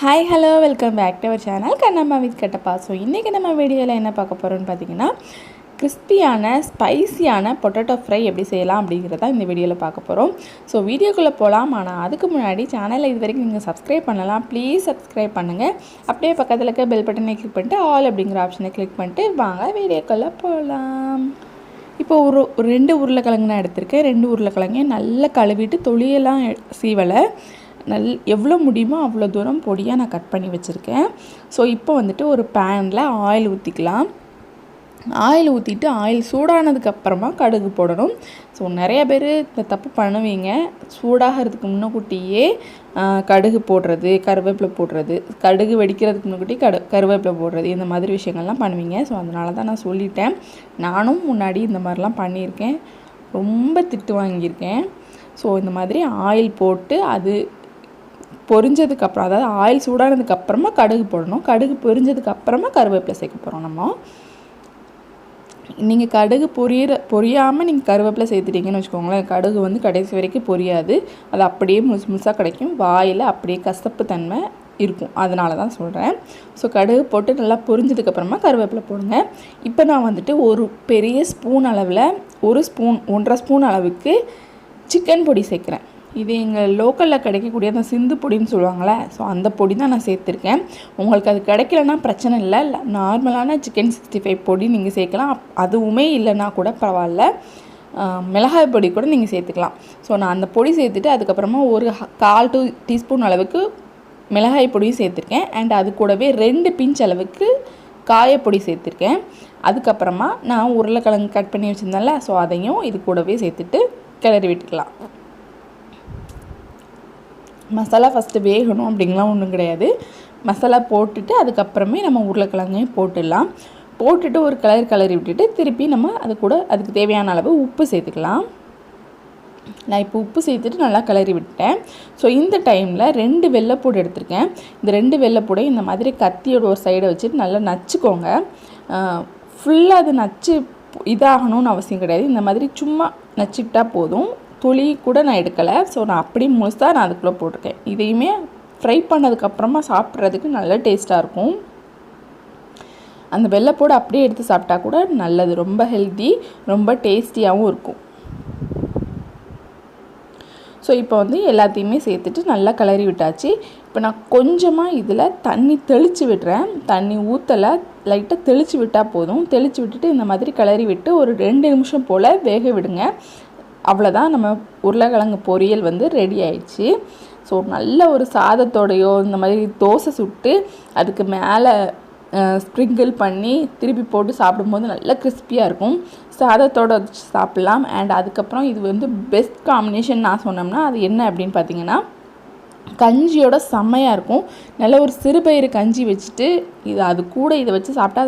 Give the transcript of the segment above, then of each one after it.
Hi hello welcome back to our channel kannammaKattappa. So இன்றைக்கி நம்ம வீடியோவில் என்ன பார்க்க போகிறோன்னு பார்த்தீங்கன்னா, கிறிஸ்பியான ஸ்பைசியான பொட்டேட்டோ ஃப்ரை எப்படி செய்யலாம் அப்படிங்கிறத இந்த வீடியோவில் பார்க்க போகிறோம். ஸோ வீடியோக்குள்ளே போகலாம். ஆனால் அதுக்கு முன்னாடி சேனலை இது வரைக்கும் நீங்கள் சப்ஸ்கிரைப் பண்ணலாம், ப்ளீஸ் சப்ஸ்கிரைப் பண்ணுங்கள். அப்படியே பக்கத்தில் இருக்க பெல் பட்டனை கிளிக் பண்ணிட்டு ஆல் அப்படிங்கிற ஆப்ஷனை கிளிக் பண்ணிட்டு வாங்க வீடியோக்குள்ளே போகலாம். இப்போ ஒரு 2 உருளைக்கிழங்கு நான் எடுத்திருக்கேன். 2 உருளைக்கிழங்கையும் நல்லா கழுவிட்டு தொலியெல்லாம் சீவலை எவ்வளோ முடியுமோ அவ்வளோ தூரம் பொடியாக நான் கட் பண்ணி வச்சுருக்கேன். ஸோ இப்போ வந்துட்டு ஒரு பேனில் ஆயில் ஊற்றிக்கலாம். ஆயில் ஊற்றிட்டு ஆயில் சூடானதுக்கப்புறமா கடுகு போடணும். ஸோ நிறைய பேர் இந்த தப்பு பண்ணுவீங்க. சூடாகிறதுக்கு முன்னக்கூட்டியே கடுகு போடுறது, கருவேப்பிலை போடுறது, கடுகு வெடிக்கிறதுக்கு முன்னாடி கருவேப்பிலை போடுறது, இந்த மாதிரி விஷயங்கள்லாம் பண்ணுவீங்க. ஸோ அதனால தான் நான் சொல்லிட்டேன். நானும் முன்னாடி இந்த மாதிரிலாம் பண்ணியிருக்கேன், ரொம்ப திட்டு வாங்கியிருக்கேன். ஸோ இந்த மாதிரி ஆயில் போட்டு அது பொரிஞ்சதுக்கப்புறம், அதாவது ஆயில் சூடானதுக்கப்புறமா கடுகு போடணும். கடுகு பொரிஞ்சதுக்கப்புறமா கருவேப்பிலை சேர்க்க போகிறோம். நீங்கள் கடுகு பொரியாமல் நீங்கள் கருவேப்பிலை சேர்த்துட்டீங்கன்னு வச்சுக்கோங்களேன், கடுகு வந்து கடைசி வரைக்கும் பொரியாது, அது அப்படியே முழுசாக கிடைக்கும், வாயில் அப்படியே கசப்பு தன்மை இருக்கும். அதனால தான் சொல்கிறேன். ஸோ கடுகு போட்டு நல்லா பொரிஞ்சதுக்கப்புறமா கருவேப்பிலை போடுங்க. இப்போ நான் வந்துட்டு ஒரு பெரிய ஸ்பூன் அளவில் 1.5 ஸ்பூன் அளவுக்கு சிக்கன் பொடி சேர்க்குறேன். இது எங்கள் லோக்கலில் கிடைக்கக்கூடிய அந்த சிந்து பொடின்னு சொல்லுவாங்களே, ஸோ அந்த பொடி தான் நான் சேர்த்துருக்கேன். உங்களுக்கு அது கிடைக்கலன்னா பிரச்சனை இல்லை, நார்மலான சிக்கன் 65 பொடி நீங்கள் சேர்க்கலாம். அதுவுமே இல்லைன்னா கூட பரவாயில்ல, மிளகாய் பொடி கூட நீங்கள் சேர்த்துக்கலாம். ஸோ நான் அந்த பொடி சேர்த்துட்டு அதுக்கப்புறமா ஒரு 1/4 டீஸ்பூன் அளவுக்கு மிளகாய் பொடியும் சேர்த்துருக்கேன். அண்ட் அது கூடவே 2 பிஞ்ச் அளவுக்கு காயப்பொடி சேர்த்துருக்கேன். அதுக்கப்புறமா நான் உருளைக்கிழங்கு கட் பண்ணி வச்சுருந்தேன்ல, ஸோ அதையும் இது கூடவே சேர்த்துட்டு கிளறி விட்டுக்கலாம். மசாலா ஃபஸ்ட்டு வேகணும் அப்படிங்கலாம் ஒன்றும் கிடையாது. மசாலா போட்டுட்டு அதுக்கப்புறமே நம்ம உருளைக்கிழங்கையும் போட்டுடலாம். போட்டுட்டு ஒரு கிளறி விட்டுட்டு திருப்பி நம்ம அதுக்கு தேவையான அளவு உப்பு சேர்த்துக்கலாம். நான் இப்போ உப்பு சேர்த்துட்டு நல்லா கிளறி விட்டேன். ஸோ இந்த டைமில் 2 வெள்ளைப்பூடு எடுத்திருக்கேன். இந்த 2 வெள்ளைப்பூடையும் இந்த மாதிரி கத்தியோட ஒரு சைடை வச்சுட்டு நல்லா நச்சுக்கோங்க. ஃபுல்லாக அது நச்சு இதாகணும்னு அவசியம் கிடையாது. இந்த மாதிரி சும்மா நச்சுக்கிட்டால் போதும். துளி கூட நான் எடுக்கலை. ஸோ நான் அப்படியே முழுசாக நான் அதுக்குள்ளே போட்டிருக்கேன். இதையுமே ஃப்ரை பண்ணதுக்கப்புறமா சாப்பிட்றதுக்கு நல்ல டேஸ்ட்டாக இருக்கும். அந்த வெள்ளைப்பூடு அப்படியே எடுத்து சாப்பிட்டா கூட நல்லது, ரொம்ப ஹெல்த்தி, ரொம்ப டேஸ்டியாகவும் இருக்கும். ஸோ இப்போ வந்து எல்லாத்தையுமே சேர்த்துட்டு நல்லா கிளறி விட்டாச்சு. இப்போ நான் கொஞ்சமாக இதில் தண்ணி தெளித்து விடுறேன். தண்ணி ஊற்றலை, லைட்டாக தெளித்து விட்டால் போதும். தெளித்து விட்டுட்டு இந்த மாதிரி கிளறி விட்டு ஒரு 2 நிமிஷம் போல் வேக விடுங்க. அவ்வளோதான், நம்ம உருளைக்கிழங்கு பொரியல் வந்து ரெடி ஆயிடுச்சு. ஸோ நல்ல ஒரு சாதத்தோடையோ இந்த மாதிரி தோசை சுட்டு அதுக்கு மேலே ஸ்ப்ரிங்கிள் பண்ணி திருப்பி போட்டு சாப்பிடும்போது நல்லா கிறிஸ்பியாக இருக்கும். சாதத்தோடு வச்சு சாப்பிட்லாம். அண்ட் அதுக்கப்புறம் இது வந்து பெஸ்ட் காம்பினேஷன் நான் சொன்னோம்னா அது என்ன அப்படின்னு பார்த்தீங்கன்னா, கஞ்சியோட செம்மையாக இருக்கும். நல்ல ஒரு சிறுபயிறு கஞ்சி வச்சுட்டு அது கூட இதை வச்சு சாப்பிட்டா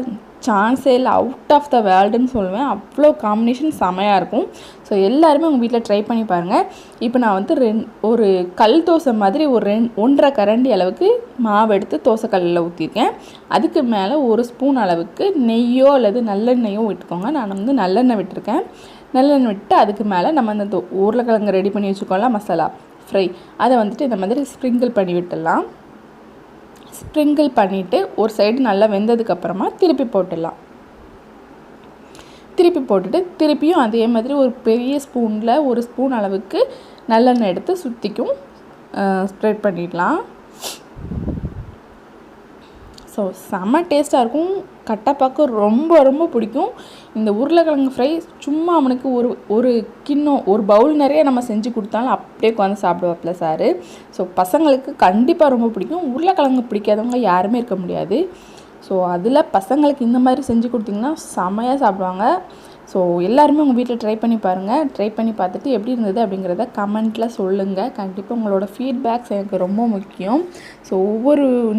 சான்ஸே இல்லை, அவுட் ஆஃப் த வேர்ல்டுன்னு சொல்லுவேன். அவ்வளோ காம்பினேஷன் செமையாக இருக்கும். ஸோ எல்லாருமே உங்கள் வீட்டில் ட்ரை பண்ணி பாருங்கள். இப்போ நான் வந்து ஒரு கல் தோசை மாதிரி ஒரு 1.5 கரண்டி அளவுக்கு மாவு எடுத்து தோசை கல்லில் ஊற்றிருக்கேன். அதுக்கு மேலே 1 ஸ்பூன் அளவுக்கு நெய்யோ அல்லது நல்லெண்ணெயோ விட்டுக்கோங்க. நான் வந்து நல்லெண்ணெய் விட்டுருக்கேன். நல்லெண்ணெய் விட்டு அதுக்கு மேலே நம்ம அந்த உருளைக்கிழங்கு ரெடி பண்ணி வச்சுக்கோலாம், மசாலா ஃப்ரை, அதை வந்துட்டு இந்த மாதிரி ஸ்ப்ரிங்கிள் பண்ணி விட்டுடலாம். ஸ்ப்ரிங்கிள் பண்ணிவிட்டு ஒரு சைடு நல்லா வெந்ததுக்கப்புறமா திருப்பி போட்டுடலாம். திருப்பி போட்டுட்டு திருப்பியும் அதே மாதிரி ஒரு பெரிய ஸ்பூனில் 1 ஸ்பூன் அளவுக்கு நல்லெண்ணெய் எடுத்து சுற்றிக்கும் ஸ்ப்ரெட் பண்ணிடலாம். ஸோ செம்ம டேஸ்ட்டாக இருக்கும். கட்டப்பாக்கு ரொம்ப ரொம்ப பிடிக்கும். இந்த உருளைக்கிழங்கு ஃப்ரை சும்மா அவனுக்கு ஒரு கிண்ணம், ஒரு பவுல் நிறைய நம்ம செஞ்சு கொடுத்தாலும் அப்படியே உட்காந்து சாப்பிடுவாப்பில் சார். ஸோ பசங்களுக்கு கண்டிப்பாக ரொம்ப பிடிக்கும். உருளைக்கிழங்கு பிடிக்காதவங்க யாருமே இருக்க முடியாது. ஸோ அதில் பசங்களுக்கு இந்த மாதிரி செஞ்சு கொடுத்திங்கன்னா செமையாக சாப்பிடுவாங்க. ஸோ எல்லாருமே உங்கள் வீட்டில் ட்ரை பண்ணி பாருங்கள். ட்ரை பண்ணி பார்த்துட்டு எப்படி இருந்தது அப்படிங்கிறத கமெண்ட்டில் சொல்லுங்கள். கண்டிப்பாக உங்களோட ஃபீட்பேக்ஸ் எனக்கு ரொம்ப முக்கியம். ஸோ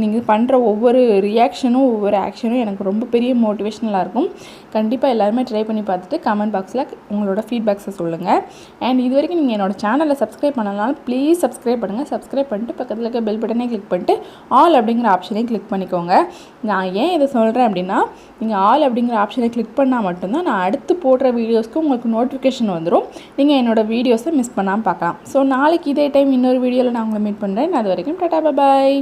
நீங்கள் பண்ணுற ஒவ்வொரு ரியாக்ஷனும் ஒவ்வொரு ஆக்ஷனும் எனக்கு ரொம்ப பெரிய மோட்டிவேஷனலாக இருக்கும். கண்டிப்பாக எல்லாருமே ட்ரை பண்ணி பார்த்துட்டு கமெண்ட் பாக்ஸில் உங்களோட ஃபீட்பேக்ஸை சொல்லுங்கள். அண்ட் இது வரைக்கும் நீங்கள் என்னோடய சேனலை சப்ஸ்கிரைப் பண்ணலாம், ப்ளீஸ் சப்ஸ்கிரைப் பண்ணுங்கள். சப்ஸ்கிரைப் பண்ணிட்டு பக்கத்தில் இருக்க பெல் பட்டனே கிளிக் பண்ணிட்டு ஆல் அப்படிங்கிற ஆப்ஷனையும் கிளிக் பண்ணிக்கோங்க. நான் ஏன் இதை சொல்கிறேன் அப்படின்னா, நீங்கள் ஆல் அப்படிங்கிற ஆப்ஷனை கிளிக் பண்ணால் மட்டும்தான் நான் அடுத்து போடுற வீடியோஸ்க்கு உங்களுக்கு நோட்டிஃபிகேஷன் வந்துடும். நீங்கள் என்னோடய வீடியோஸை மிஸ் பண்ணாமல் பார்க்கலாம். ஸோ நாளைக்கு இதே டைம் இன்னொரு வீடியோவில் நான் உங்களை மீட் பண்ணுறேன். அது வரைக்கும் டாடா பாய்.